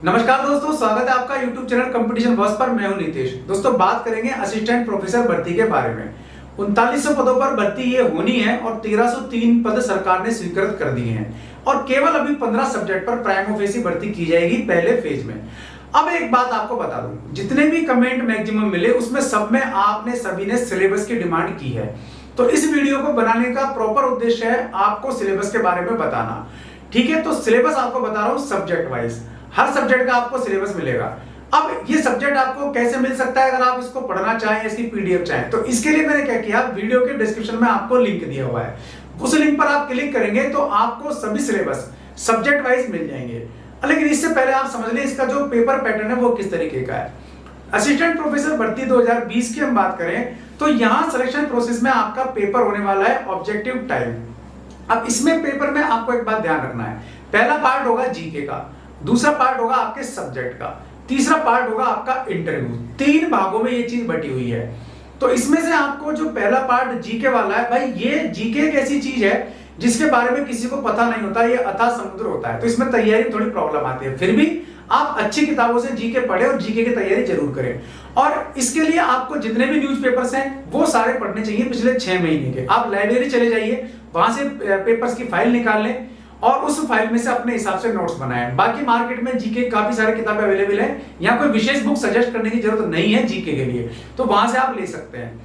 नमस्कार दोस्तों, स्वागत है आपका YouTube चैनल कंपटीशन बॉस पर। मैं हूं नितेश। दोस्तों, बात करेंगे असिस्टेंट प्रोफेसर भर्ती के बारे में। 3900 पदों पर भर्ती ये होनी है और 1303 पद सरकार ने स्वीकृत कर दिए हैं और केवल अभी 15 सब्जेक्ट पर प्राइमो फेसी भर्ती की जाएगी पहले फेज में। अब एक बात आपको बता दूं, जितने भी कमेंट मैक्सिमम मिले उसमें सब में आपने सभी ने सिलेबस की डिमांड की है। तो इस वीडियो को बनाने का प्रॉपर उद्देश्य है आपको सिलेबस के बारे में बताना। ठीक है, तो सिलेबस आपको बता रहा हूं सब्जेक्ट वाइज। हर सब्जेक्ट का आपको सिलेबस मिलेगा। अब ये सब्जेक्ट आपको कैसे मिल सकता है अगर आप इसको पढ़ना चाहें, इसकी पीडीएफ चाहें, तो इसके लिए मैंने क्या किया, वीडियो के डिस्क्रिप्शन में आपको लिंक दिया हुआ है। उस लिंक पर आप क्लिक करेंगे तो आपको सभी सिलेबस सब्जेक्ट वाइज मिल जाएंगे। लेकिन इससे पहले आप समझ लें इसका जो पेपर पैटर्न है वो किस तरीके का है। असिस्टेंट प्रोफेसर भर्ती 2020 की हम बात करें तो यहां सिलेक्शन प्रोसेस में आपका पेपर होने वाला है ऑब्जेक्टिव टाइम। अब इसमें पेपर में आपको एक बात ध्यान रखना है, पहला पार्ट होगा जीके का, दूसरा पार्ट होगा आपके सब्जेक्ट का, तीसरा पार्ट होगा आपका इंटरव्यू। 3 भागों में ये चीज बटी हुई है। तो इसमें से आपको जो पहला पार्ट जीके वाला है, भाई ये जीके एक ऐसी चीज है जिसके बारे में किसी को पता नहीं होता, ये अथाह समुद्र होता है। तो इसमें तैयारी में थोड़ी प्रॉब्लम आती है। फिर भी आप अच्छी किताबों से जीके पढ़े और जीके की तैयारी जरूर करें। और इसके लिए आपको जितने भी न्यूज़पेपर्स हैं वो सारे पढ़ने चाहिए पिछले 6 महीने के। आप लाइब्रेरी चले जाइए, वहां से पेपर्स की फाइल निकाल लें और उस फाइल में से अपने हिसाब से नोट्स बनाएं। बाकी मार्केट में जीके काफी सारी किताबें अवेलेबल हैं, यहाँ कोई विशेष बुक सजेस्ट करने की जरूरत नहीं है जीके के लिए, तो वहां से आप ले सकते हैं।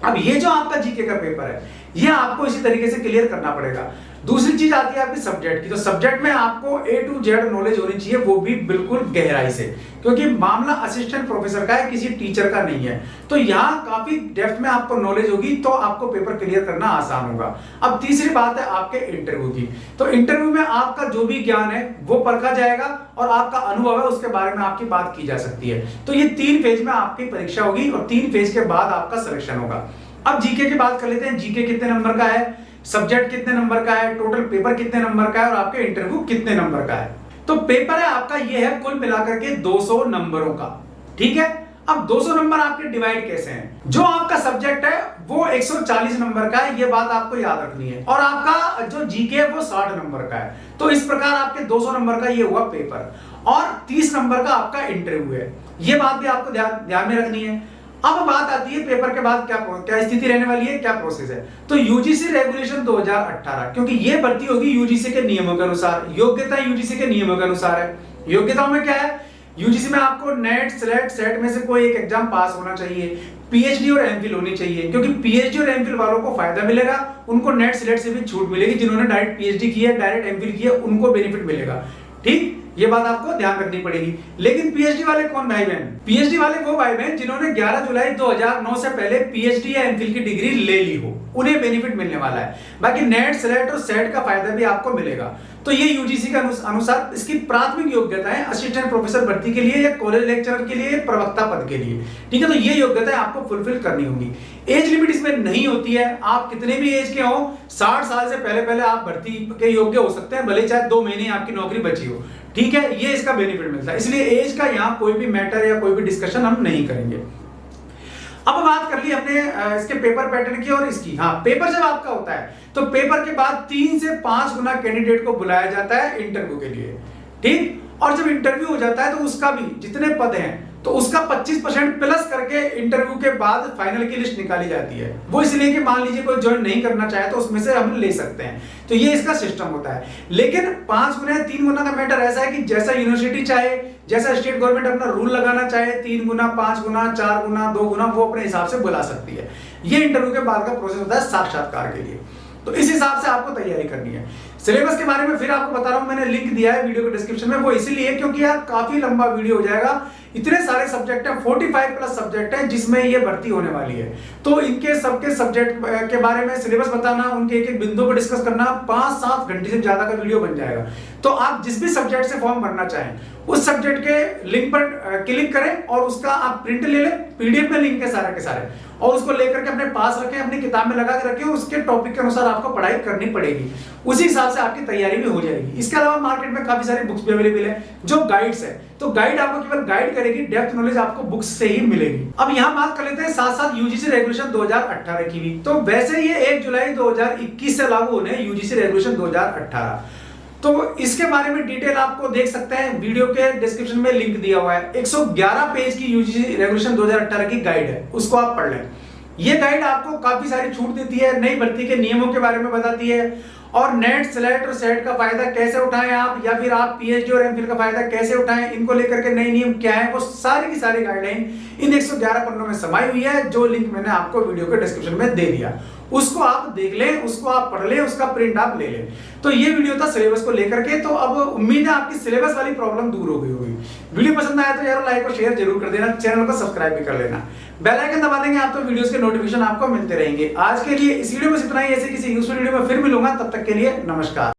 अब ये जो आपका जीके का पेपर है ये आपको इसी तरीके से क्लियर करना पड़ेगा। दूसरी चीज आती है आपकी सब्जेक्ट की। तो सब्जेक्ट में आपको A to Z नॉलेज होनी चाहिए, वो भी बिल्कुल गहराई से, क्योंकि मामला असिस्टेंट प्रोफेसर का है, किसी टीचर का नहीं है। तो यहाँ काफी डेप्थ में आपको नॉलेज होगी तो आपको पेपर क्लियर करना आसान होगा। अब तीसरी बात है आपके इंटरव्यू की। तो इंटरव्यू में आपका जो भी ज्ञान है वो परखा जाएगा और आपका अनुभव है उसके बारे में आपकी बात की जा सकती है। तो ये 3 फेज में आपकी परीक्षा होगी और 3 फेज के बाद आपका सिलेक्शन होगा। अब जीके की बात कर लेते हैं। जीके कितने नंबर का है, सब्जेक्ट कितने नंबर का है, टोटल पेपर कितने नंबर का है और आपके इंटरव्यू कितने नंबर का है। तो पेपर है आपका ये है कुल मिलाकर के 200 नंबरों का। ठीक है, अब 200 नंबर आपके डिवाइड कैसे हैं। जो आपका सब्जेक्ट है वो 140 नंबर का है, ये बात आपको याद रखनी है, और आपका जो जीके है वो 60 नंबर का है। तो इस प्रकार आपके 200 नंबर का ये हुआ पेपर और 30 नंबर का आपका इंटरव्यू है। ये बात भी आपको ध्यान में रखनी है। अब बात आती है पेपर के बाद क्या स्थिति रहने वाली है, क्या प्रोसेस है। तो यूजीसी रेगुलेशन 2018, क्योंकि ये भर्ती होगी यूजीसी के नियमों के अनुसार, योग्यता यूजीसी के नियमों के अनुसार है। योग्यताओं में क्या है, यूजीसी में आपको नेट सेलेक्ट सेट में से कोई एक एग्जाम पास होना चाहिए, पीएचडी और एमफिल होनी चाहिए, क्योंकि पीएचडी और एमफिल वालों को फायदा मिलेगा, उनको नेट सेलेक्ट से भी छूट मिलेगी। जिन्होंने डायरेक्ट पीएचडी की है, डायरेक्ट एमफिल की है, उनको बेनिफिट मिलेगा। ठीक, ये बात आपको ध्यान रखनी पड़ेगी। लेकिन पीएचडी वाले कौन भाई बहन, पीएचडी वाले वो भाई बहन जिन्होंने 11 जुलाई 2009 से पहले पीएचडी या एमफिल की डिग्री ले ली हो, उन्हें बेनिफिट मिलने वाला है। बाकी नेट सेलेक्ट और सेट का फायदा भी आपको मिलेगा। तो ये यूजीसी के अनुसार इसकी प्राथमिक योग्यता है असिस्टेंट प्रोफेसर भर्ती के लिए या कॉलेज लेक्चरर के लिए, प्रवक्ता पद के लिए। ठीक है, तो ये योग्यता आपको फुलफिल करनी होगी। एज लिमिट इसमें नहीं होती है, आप कितने भी एज के हो, 60 साल से पहले आप भर्ती के योग्य हो सकते हैं, भले चाहे 2 महीने आपकी नौकरी बची हो। ठीक है, ये इसका बेनिफिट मिलता है, इसलिए एज का यहाँ कोई भी मैटर या कोई भी डिस्कशन हम नहीं करेंगे। अब बात कर ली हमने इसके पेपर पैटर्न की और इसकी। हाँ, पेपर जब आपका होता है तो पेपर के बाद 3 से 5 गुना कैंडिडेट को बुलाया जाता है इंटरव्यू के लिए। ठीक, और जब इंटरव्यू हो जाता है तो उसका भी जितने पद हैं तो उसका 25% प्लस करके इंटरव्यू के बाद फाइनल की लिस्ट निकाली जाती है। वो इसलिए कि मान लीजिए कोई ज्वाइन नहीं करना चाहे तो उसमें से हम ले सकते हैं। तो ये इसका सिस्टम होता है। लेकिन 5 गुना या 3 गुना का मैटर ऐसा है कि जैसा यूनिवर्सिटी चाहे, जैसा स्टेट गवर्नमेंट अपना रूल लगाना चाहे, 3 गुना, 5 गुना, 4 गुना, 2 गुना, वो अपने हिसाब से बुला सकती है। ये इंटरव्यू के बाद का प्रोसेस होता है साक्षात्कार के लिए। तो इस हिसाब से आपको तैयारी करनी है। सिलेबस के बारे में फिर आपको बता रहा हूं, मैंने लिंक दिया है वीडियो के डिस्क्रिप्शन में, वो इसीलिए क्योंकि यार काफी लंबा वीडियो हो जाएगा। इतने सारे सब्जेक्ट हैं, 45 प्लस सब्जेक्ट हैं जिसमें ये भर्ती होने वाली है। तो इनके सबके सब्जेक्ट के बारे में सिलेबस बताना, उनके एक एक बिंदु पर डिस्कस करना, 5-7 घंटे से ज्यादा का वीडियो बन जाएगा। तो आप जिस भी सब्जेक्ट से फॉर्म भरना चाहें उस सब्जेक्ट के लिंक पर क्लिक करें और उसका आप प्रिंट ले लें, पीडीएफ में लिंक है सारे के सारे, और उसको लेकर के अपने पास रखें, अपनी किताब में लगा के रखें। उसके टॉपिक के अनुसार आपको पढ़ाई करनी पड़ेगी, उसी हिसाब से आपकी तैयारी भी हो जाएगी। इसके अलावा मार्केट में काफी सारी बुक्स भी अवेलेबल है जो गाइड्स है। तो गाइड आपको केवल गाइड करेगी, डेप्थ नॉलेज आपको बुक्स से ही मिलेगी। अब यहाँ बात कर लेते हैं साथ साथ यूजीसी रेगुलेशन 2018 की भी। तो वैसे ये 1 जुलाई 2021 से लागू होने यूजीसी रेगुलेशन 2018। तो इसके बारे में डिटेल आपको देख सकते हैं, वीडियो के डिस्क्रिप्शन में लिंक दिया हुआ है। 111 पेज की यूजीसी रेगुलेशन 2018 की गाइड है, उसको आप पढ़ लें। ये गाइड आपको काफी सारी छूट देती है, नई भर्ती के नियमों के बारे में बताती है, और नेट, स्लेट और सेट का फायदा कैसे उठाएं आप, या फिर आप पीएचडी और एमफिल का फायदा कैसे उठाएं, इनको लेकर के नए नियम क्या है, वो सारी की सारी गाइडलाइन इन 111 पन्नों में समाई हुई है, जो लिंक मैंने आपको वीडियो के डिस्क्रिप्शन में दे दिया। उसको आप देख लें, उसको आप पढ़ लें, उसका प्रिंट आप ले लें। तो ये वीडियो था सिलेबस को लेकर के। तो अब उम्मीद है आपकी सिलेबस वाली प्रॉब्लम दूर हो गई होगी। वीडियो पसंद आया तो यार लाइक और शेयर जरूर कर देना, चैनल को सब्सक्राइब भी कर लेना, बेल आइकन दबा देंगे आप तो वीडियोस के नोटिफिकेशन आपको मिलते रहेंगे। आज के लिए इस वीडियो में इतना ही, ऐसे किसी यूजफुल वीडियो में फिर मिलूंगा, तब तक के लिए नमस्कार।